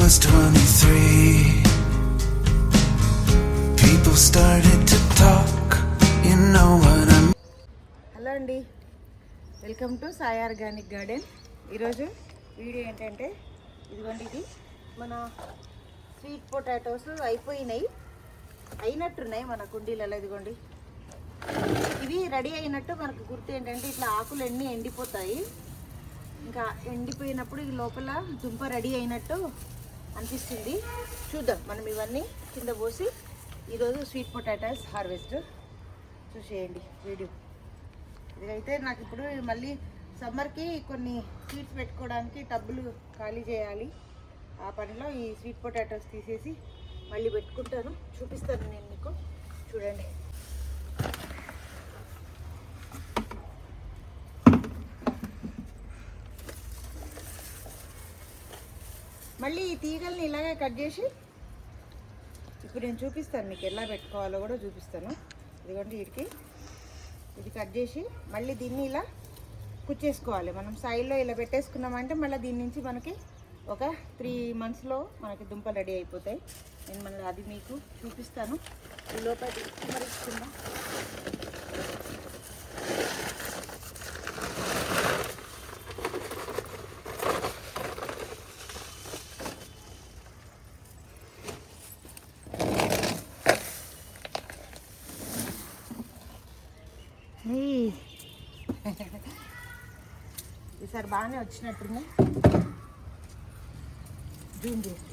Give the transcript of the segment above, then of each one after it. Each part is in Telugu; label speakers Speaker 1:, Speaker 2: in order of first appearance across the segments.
Speaker 1: was 23, people started to talk, you know what I mean.
Speaker 2: Hello అండి, welcome to Sai organic garden. ఈరోజు వీడియో ఏంటంటే ఇదిగోండి, ఇది మన స్వీట్ పొటాటోస్ అయినట్టున్నాయి మన కుండీలలో. ఇదిగోండి, ఇవి రెడీ అయినట్టు మనకు గుర్తు ఏంటంటే ఇట్లా ఆకులు అన్నీ ఎండిపోతాయి. ఇంకా ఎండిపోయినప్పుడు ఈ లోపల దుంప రెడీ అయినట్టు అనిపిస్తుంది. చూద్దాం మనం ఇవన్నీ కింద పోసి ఈరోజు స్వీట్ పొటాటోస్ హార్వెస్ట్ చూసేయండి వీడియో. ఇదైతే నాకు ఇప్పుడు మళ్ళీ సమ్మర్కి కొన్ని సీడ్స్ పెట్టుకోవడానికి టబ్బులు ఖాళీ చేయాలి. ఆ పనిలో ఈ స్వీట్ పొటాటోస్ తీసేసి మళ్ళీ పెట్టుకుంటాను. చూపిస్తాను నేను మీకు, చూడండి. మళ్ళీ ఈ తీగల్ని ఇలాగే కట్ చేసి ఇప్పుడు నేను చూపిస్తాను మీకు, ఎలా పెట్టుకోవాలో కూడా చూపిస్తాను. ఇదిగోండి, వీటికి ఇది కట్ చేసి మళ్ళీ దీన్ని ఇలా కుచ్చేసుకోవాలి. మనం సైడ్లో ఇలా పెట్టేసుకున్నామంటే మళ్ళీ దీని నుంచి మనకి ఒక 3 monthsలో మనకి దుంపలు రెడీ అయిపోతాయి. నేను మళ్ళీ అది మీకు చూపిస్తాను. ఈ లోపల మరిస్తుందా. ఈసారి బాగానే వచ్చినట్టుంది. జూమ్ చేసి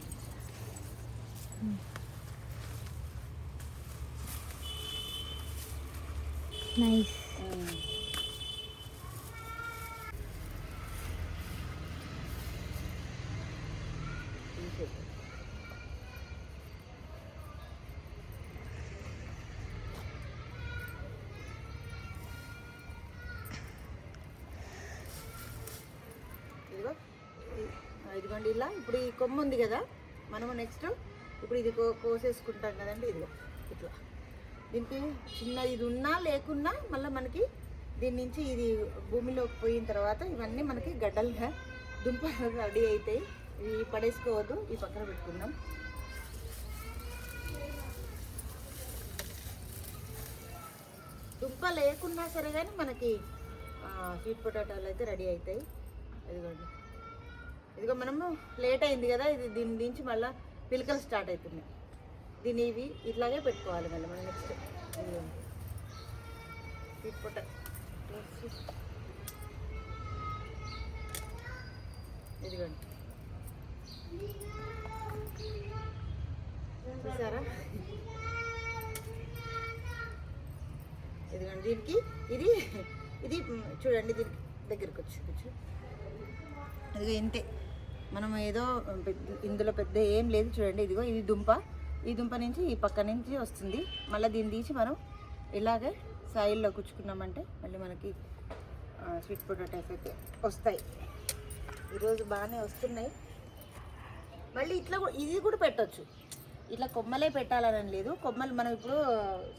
Speaker 3: నైస్.
Speaker 2: ఇదిగోండి, ఇలా ఇప్పుడు ఈ కొమ్మ ఉంది కదా, మనము నెక్స్ట్ ఇప్పుడు ఇది కోసేసుకుంటాం కదండి. ఇదిగో ఇట్లా దీనికి చిన్న ఇది ఉన్నా లేకున్నా మళ్ళీ మనకి దీని నుంచి ఇది భూమిలోకి పోయిన తర్వాత ఇవన్నీ మనకి గడ్డలుగా దుంప రెడీ అవుతాయి. ఇవి పడేసుకోవద్దు, ఈ పక్కన పెట్టుకుందాం. దుంప లేకున్నా సరే కానీ మనకి స్వీట్ పొటాటోలు అయితే రెడీ అవుతాయి. ఇదిగోండి, ఇదిగో మనము లేట్ అయింది కదా, ఇది దీని నుంచి మళ్ళీ పిలకలు స్టార్ట్ అవుతున్నాయి. దీన్ని ఇవి ఇట్లాగే పెట్టుకోవాలి మళ్ళీ మనం నెక్స్ట్. స్వీట్ పొటాటో ఇదిగోండి, చూసారా? ఇదిగోండి, దీనికి ఇది ఇది చూడండి, దీనికి దగ్గరికి వచ్చి ఇదిగో ఇంతే. మనం ఏదో ఇందులో పెద్ద ఏం లేదు. చూడండి, ఇదిగో ఇది దుంప, ఈ దుంప నుంచి ఈ పక్క నుంచి వస్తుంది. మళ్ళీ దీన్ని తీసి మనం ఇలాగే సాయిల్లో కుచ్చుకున్నామంటే మళ్ళీ మనకి స్వీట్ పొటాటోస్ అయితే వస్తాయి. ఈరోజు బాగానే వస్తున్నాయి. మళ్ళీ ఇట్లా ఇది కూడా పెట్టవచ్చు. ఇట్లా కొమ్మలే పెట్టాలని లేదు. కొమ్మలు మనం ఇప్పుడు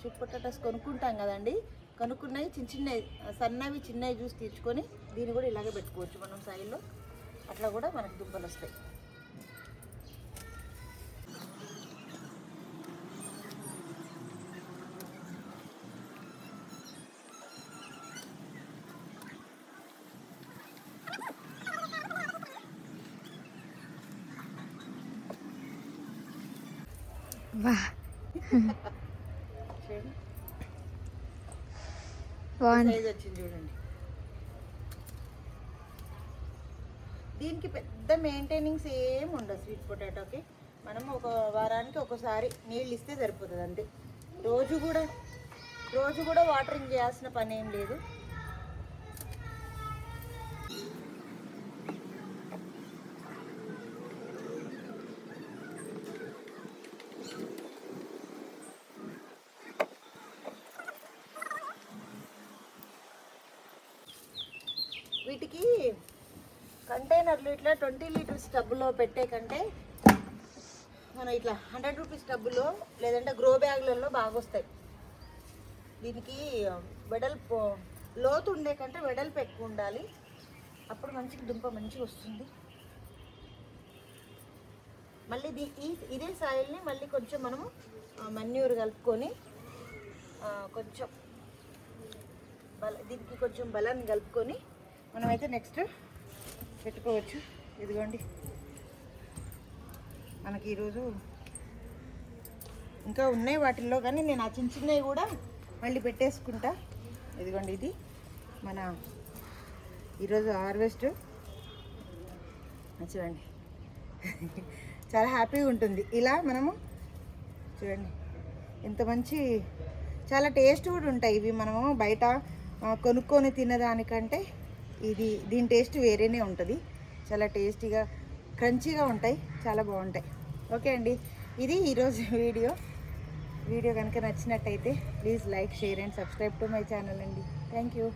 Speaker 2: స్వీట్ పొటాటోస్ కొనుక్కుంటాం కదండి, కొనుక్కున్నవి చిన్నవి సన్నవి చిన్నవి జ్యూస్ తీర్చుకొని దీన్ని కూడా ఇలాగే పెట్టుకోవచ్చు మనం సాయిల్లో. అట్లా కూడా మనకు దుంపలు వస్తాయి. సైజ్ వచ్చింది చూడండి. దీనికి పెద్ద మెయింటైనింగ్స్ ఏం ఉండదు. స్వీట్ పొటాటోకి మనం ఒక వారానికి ఒకసారి నీళ్ళు ఇస్తే సరిపోతుంది అంతే. రోజు కూడా వాటరింగ్ చేయాల్సిన పని ఏం లేదు. వీటికి కంటైనర్లు ఇట్లా 20 లీటర్స్ టబ్బులో పెట్టే కంటే మనం ఇట్లా 100 రూపీస్ టబ్బులో లేదంటే గ్రో బ్యాగ్లలో బాగా వస్తాయి. దీనికి వెడల్పు లోతు ఉండే కంటే వెడల్పు ఎక్కువ ఉండాలి. అప్పుడు మంచిగా దుంప మంచిగా వస్తుంది. మళ్ళీ ఇదే సాయిల్ని మళ్ళీ కొంచెం మనము మన్యూర్ కలుపుకొని కొంచెం దీనికి కొంచెం బలాన్ని కలుపుకొని మనమైతే నెక్స్ట్ పెట్టుకోవచ్చు. ఇదిగోండి మనకి ఈరోజు ఇంకా ఉన్నాయి వాటిల్లో, కానీ నేను ఆ చిన్న చిన్నవి కూడా మళ్ళీ పెట్టేసుకుంటా. ఇదిగోండి ఇది మన ఈరోజు హార్వెస్ట్. చూడండి చాలా హ్యాపీగా ఉంటుంది ఇలా మనము. చూడండి ఎంత మంచి, చాలా టేస్ట్ కూడా ఉంటాయి ఇవి. మనము బయట కొనుక్కొని తినదానికంటే దీని టేస్ట్ వేరేనే ఉంటుంది. చాలా టేస్టీగా క్రంచీగా ఉంటాయి, చాలా బాగుంటాయి. ఓకే అండి, ఇది ఈరోజు వీడియో కనుక నచ్చినట్టయితే please like, share and subscribe to my channel అండి. Thank you.